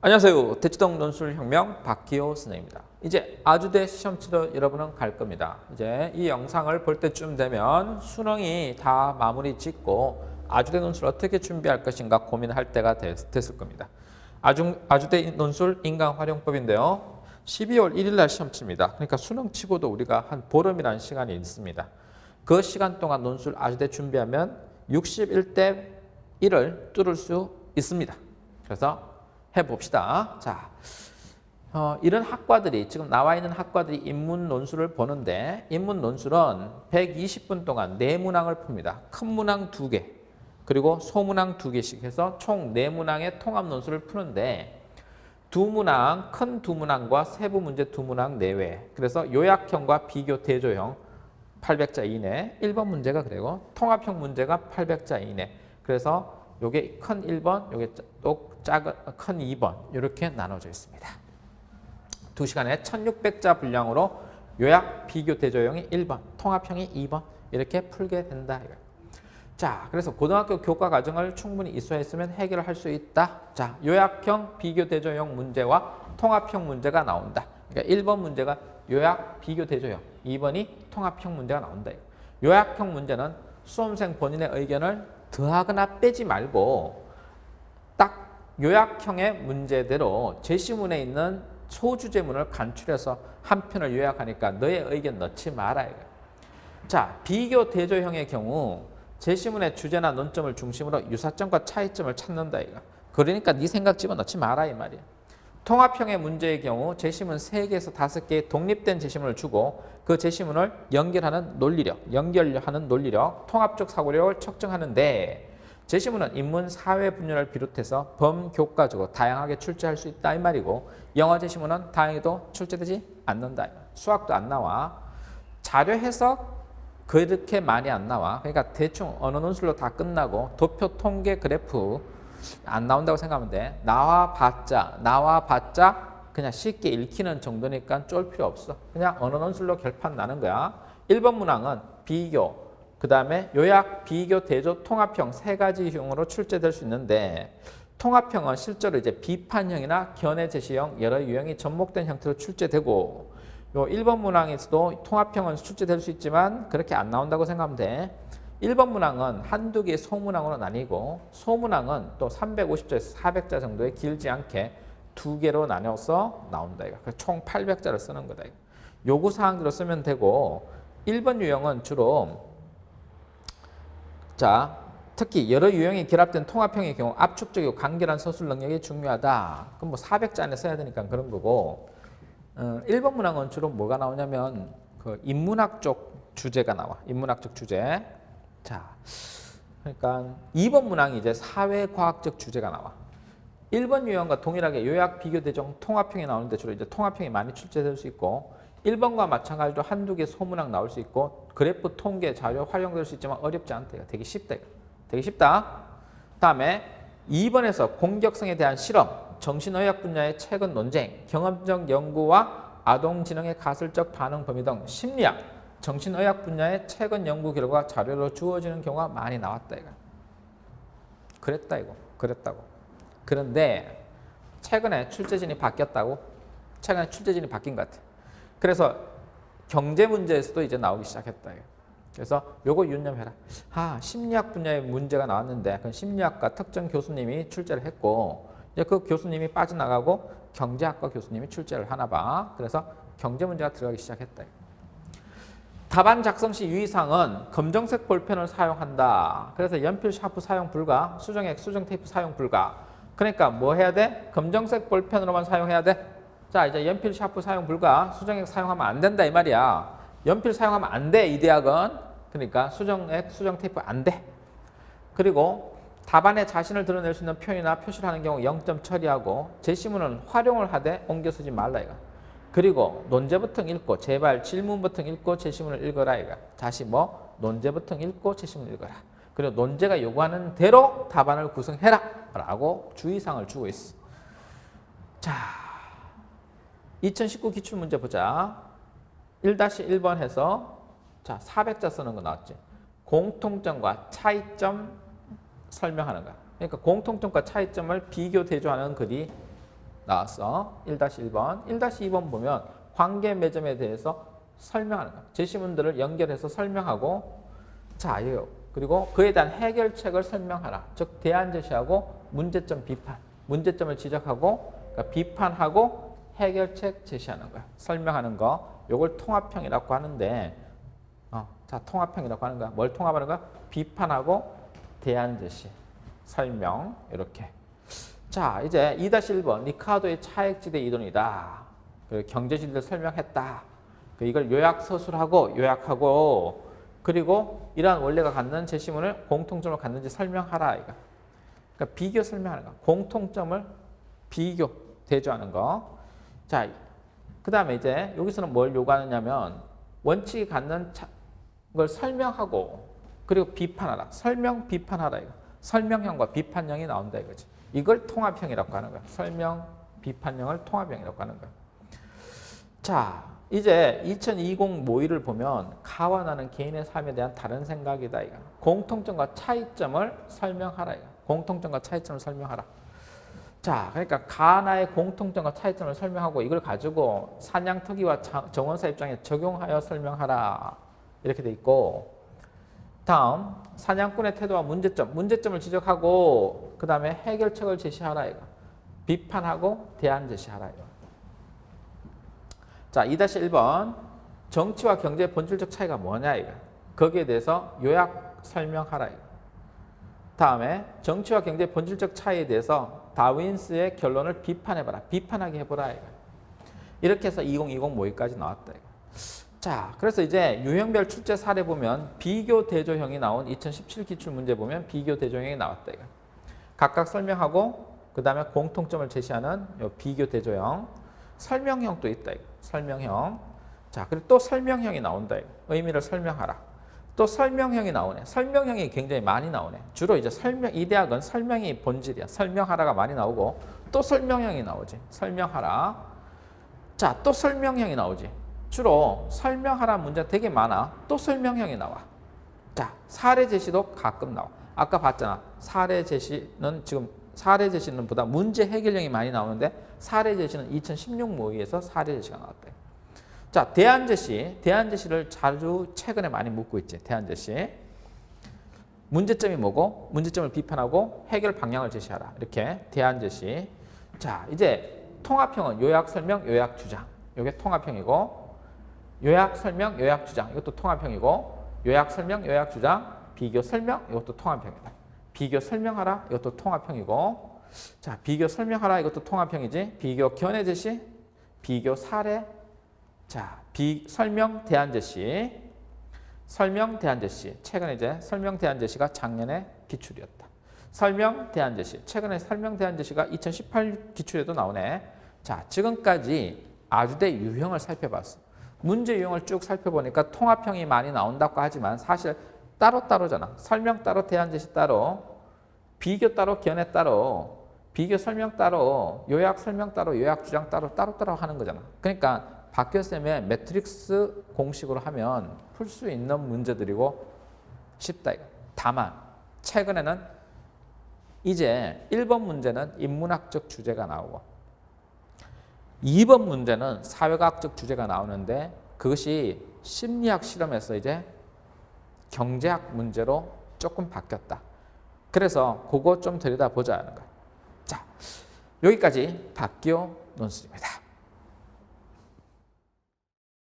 안녕하세요. 대치동 논술혁명 박기호 선생님입니다. 이제 아주대 시험치러 여러분은 갈 겁니다. 이제 이 영상을 볼 때쯤 되면 수능이 다 마무리 짓고 아주대 논술 어떻게 준비할 것인가 고민할 때가 됐을 겁니다. 아주대 논술 인강활용법인데요. 12월 1일 날 시험 칩니다. 그러니까 수능 치고도 우리가 한 보름이라는 시간이 있습니다. 그 시간 동안 논술 아주대 준비하면 61대 1을 뚫을 수 있습니다. 그래서 해봅시다. 자, 이런 학과들이 지금 나와 있는 학과들이 인문 논술을 보는데 인문 논술은 120분 동안 네 문항을 풉니다. 큰 문항 2개 그리고 소문항 2개씩 해서 총 4문항의 통합 논술을 푸는데 두 문항, 큰 두 문항과 세부 문제 두 문항 내외. 그래서 요약형과 비교 대조형 800자 이내. 1번 문제가 그리고 통합형 문제가 800자 이내. 그래서 요게 큰 1번, 요게 또 작은 큰 2번 이렇게 나눠져 있습니다. 2시간에 1600자 분량으로 요약, 비교, 대조형이 1번, 통합형이 2번 이렇게 풀게 된다. 자, 그래서 고등학교 교과 과정을 충분히 이수했으면 해결할 수 있다. 자, 요약형, 비교, 대조형 문제와 통합형 문제가 나온다. 그러니까 1번 문제가 요약, 비교, 대조형, 2번이 통합형 문제가 나온다. 요약형 문제는 수험생 본인의 의견을 더하거나 빼지 말고 딱 요약형의 문제대로 제시문에 있는 소주제문을 간추려서 한 편을 요약하니까 너의 의견 넣지 마라. 자, 비교 대조형의 경우 제시문의 주제나 논점을 중심으로 유사점과 차이점을 찾는다. 그러니까 네 생각 집어넣지 마라 이 말이야. 통합형의 문제의 경우 제시문 3개에서 5개의 독립된 제시문을 주고 그 제시문을 연결하는 논리력, 통합적 사고력을 측정하는데 제시문은 인문, 사회 분야를 비롯해서 범교과적으로 다양하게 출제할 수 있다 이 말이고 영어 제시문은 다행히도 출제되지 않는다. 수학도 안 나와. 자료 해석 그렇게 많이 안 나와. 그러니까 대충 언어 논술로 다 끝나고 도표, 통계, 그래프 안 나온다고 생각하면 돼. 나와봤자 그냥 쉽게 읽히는 정도니까 쫄 필요 없어. 그냥 언어 논술로 결판 나는 거야. 1번 문항은 비교, 그 다음에 요약, 비교, 대조, 통합형 3가지형으로 출제될 수 있는데 통합형은 실제로 이제 비판형이나 견해 제시형 여러 유형이 접목된 형태로 출제되고 요 1번 문항에서도 통합형은 출제될 수 있지만 그렇게 안 나온다고 생각하면 돼. 1번 문항은 한두 개의 소문항으로 나뉘고 소문항은 또 350자에서 400자 정도의 길지 않게 2개로 나눠서 나온다. 총 800자를 쓰는 거다. 요구사항대로 쓰면 되고 1번 유형은 주로 자, 특히 여러 유형이 결합된 통합형의 경우 압축적이고 간결한 서술 능력이 중요하다. 그럼 뭐 400자 안에 써야 되니까 그런 거고 1번 문항은 주로 뭐가 나오냐면 그 인문학 쪽 주제가 나와. 인문학적 주제. 자, 그러니까 2번 문항이 이제 사회과학적 주제가 나와. 1번 유형과 동일하게 요약, 비교, 대조, 통합형이 나오는데 주로 이제 통합형이 많이 출제될 수 있고 1번과 마찬가지로 한두 개 소문항 나올 수 있고 그래프, 통계, 자료 활용될 수 있지만 어렵지 않다. 되게 쉽다. 되게 쉽다. 다음에 2번에서 공격성에 대한 실험, 정신의학 분야의 최근 논쟁, 경험적 연구와 아동지능의 가설적 반응 범위 등 심리학, 정신의학 분야의 최근 연구 결과 자료로 주어지는 경우가 많이 나왔다. 그랬다고. 그런데 최근에 출제진이 바뀌었다고? 최근에 출제진이 바뀐 것 같아. 그래서 경제 문제에서도 이제 나오기 시작했다. 그래서 요거 유념해라. 심리학 분야의 문제가 나왔는데 그 심리학과 특정 교수님이 출제를 했고 이제 그 교수님이 빠져나가고 경제학과 교수님이 출제를 하나 봐. 그래서 경제 문제가 들어가기 시작했다. 답안 작성 시 유의사항은 검정색 볼펜을 사용한다. 그래서 연필, 샤프 사용 불가, 수정액, 수정 테이프 사용 불가. 그러니까 뭐 해야 돼? 검정색 볼펜으로만 사용해야 돼. 자, 이제 연필, 샤프 사용 불가, 수정액 사용하면 안 된다 이 말이야. 연필 사용하면 안 돼, 이 대학은. 그러니까 수정액, 수정 테이프 안 돼. 그리고 답안에 자신을 드러낼 수 있는 표현이나 표시를 하는 경우 0점 처리하고 제시문은 활용을 하되 옮겨 쓰지 말라 이거. 그리고 논제부터 읽고 제발 질문부터 읽고 제시문을 읽어라 이거. 다시 뭐 논제부터 읽고 제시문을 읽어라. 그리고 논제가 요구하는 대로 답안을 구성해라 라고 주의사항을 주고 있어. 자, 2019 기출문제 보자. 1-1번 해서 자 400자 쓰는 거 나왔지. 공통점과 차이점 설명하는 거야. 그러니까 공통점과 차이점을 비교 대조하는 글이 나왔어. 1-1번. 1-2번 보면 관계 매점에 대해서 설명하는 거야. 제시문들을 연결해서 설명하고 자, 이거. 그리고 그에 대한 해결책을 설명하라. 즉 대안 제시하고 문제점 비판. 문제점을 지적하고 그러니까 비판하고 해결책 제시하는 거야. 설명하는 거. 요걸 통합형이라고 하는데 자, 통합형이라고 하는 거야. 뭘 통합하는 거야? 비판하고 대안 제시. 설명. 이렇게. 자, 이제 2-1번. 리카르도의 차액지대 이론이다. 그리고 경제시대를 설명했다. 이걸 요약서술하고 요약하고 그리고 이러한 원리가 갖는 제시문을 공통점을 갖는지 설명하라. 이거. 그러니까 비교 설명하는 거. 공통점을 비교, 대조하는 거. 자, 그 다음에 이제 여기서는 뭘 요구하느냐면 원칙이 갖는 걸 설명하고 그리고 비판하라. 설명, 비판하라. 이거. 설명형과 비판형이 나온다 이거지. 이걸 통합형이라고 하는 거야. 설명, 비판형을 통합형이라고 하는 거야. 자, 이제 2020 모의를 보면 가와 나는 개인의 삶에 대한 다른 생각이다. 이거. 공통점과 차이점을 설명하라. 이거. 공통점과 차이점을 설명하라. 자, 그러니까 가나의 공통점과 차이점을 설명하고 이걸 가지고 사냥터기와 정원사 입장에 적용하여 설명하라. 이렇게 돼 있고 다음 사냥꾼의 태도와 문제점을 지적하고 그 다음에 해결책을 제시하라. 이거. 비판하고 대안 제시하라. 이거. 자, 2-1번 정치와 경제의 본질적 차이가 뭐냐 이거. 거기에 대해서 요약 설명하라 이거. 다음에 정치와 경제의 본질적 차이에 대해서 다윈스의 결론을 비판해봐라. 비판하게 해보라 이거. 이렇게 해서 2020 모의까지 나왔다 이거. 자, 그래서 이제 유형별 출제 사례 보면 비교 대조형이 나온 2017 기출 문제 보면 비교 대조형이 나왔다 이거. 각각 설명하고 그 다음에 공통점을 제시하는 요 비교 대조형. 설명형도 있다 이거. 설명형. 자, 그리고 또 설명형이 나온다 이거. 의미를 설명하라. 또 설명형이 나오네. 설명형이 굉장히 많이 나오네. 주로 이제 이 대학은 설명이 본질이야. 설명하라가 많이 나오고 또 설명형이 나오지. 설명하라. 자, 또 설명형이 나오지. 주로 설명하라 문제가 되게 많아. 또 설명형이 나와. 자, 사례 제시도 가끔 나와. 아까 봤잖아. 사례 제시는 보다 문제 해결형이 많이 나오는데 사례 제시는 2016 모의에서 사례 제시가 나왔대. 자, 대안 제시를 자주 최근에 많이 묻고 있지. 대안 제시. 문제점이 뭐고? 문제점을 비판하고 해결 방향을 제시하라. 이렇게 대안 제시. 자, 이제 통합형은 요약 설명, 요약 주장. 이게 통합형이고 요약 설명, 요약 주장. 이것도 통합형이고 요약 설명, 요약 주장, 비교 설명. 이것도 통합형이다. 비교 설명하라. 이것도 통합형이고 자, 비교 설명하라. 이것도 통합형이지. 비교 견해 제시, 비교 사례. 자, 설명 대안 제시. 설명 대안 제시. 최근에 이제 설명 대안 제시가 작년에 기출이었다. 설명 대안 제시. 최근에 설명 대안 제시가 2018 기출에도 나오네. 자, 지금까지 아주대 유형을 살펴봤어. 문제 유형을 쭉 살펴보니까 통합형이 많이 나온다고 하지만 사실 따로따로잖아. 설명 따로, 대안 제시 따로, 비교 따로, 견해 따로, 비교 설명 따로, 요약 설명 따로, 요약 주장 따로, 따로따로 하는 거잖아. 그러니까 박교쌤의 매트릭스 공식으로 하면 풀 수 있는 문제들이고 쉽다 이거. 다만 최근에는 이제 1번 문제는 인문학적 주제가 나오고 2번 문제는 사회과학적 주제가 나오는데 그것이 심리학 실험에서 이제 경제학 문제로 조금 바뀌었다. 그래서 그거 좀 들여다보자 하는 거야. 자, 여기까지 박기호 논술입니다.